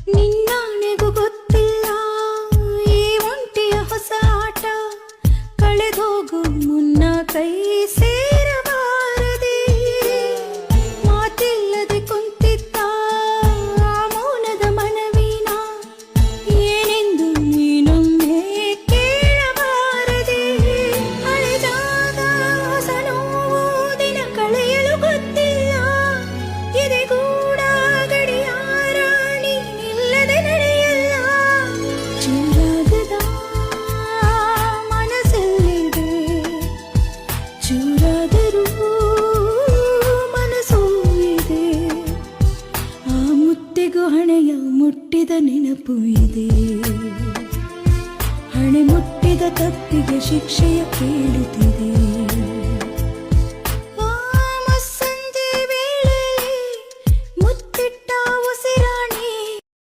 ನಿನ್ನಾಣೆಗೂ ಗೊತ್ತಿಲ್ಲ ಈ ಒಂಟಿಯ ಹೊಸ ಆಟ, ಕಳೆದೋಗು ಮುನ್ನ ಕೈ ಸೇರಬಾರದೆ. ಮಾತಿಲ್ಲದೆ ಕುಂತಿದ್ದ ಆ ಮೌನದ ಮನವಿನ ಏನೆಂದು ನೀನೊಮ್ಮೆ ಕೇಳಬಾರದೆ. ಅಳೆದಾಗ ಹೊಸ ನೋವು ದಿನ ಕಳೆಯಲು ಗೊತ್ತಿಲ್ಲ, ಎದೆಗೂಡ ಗಡಿಯಾರ ನೀನಿಲ್ಲದೆ ನಡೆಯಲ್ಲ. ಚೂರಾಗದ ಮನಸ್ಸಲ್ಲಿದೆ, ಚೂರಾದರೂ ಮನಸ್ಸೂ ಇದೆ. ಆ ಮುತ್ತಿಗೂ ಹಣೆಯ ಮುಟ್ಟಿದ ನೆನಪು ಇದೆ. ಹಣೆ ಮುಟ್ಟಿದ ತಪ್ಪಿಗೆ ಶಿಕ್ಷೆಯ ಕೇಳುತ್ತಿದೆ.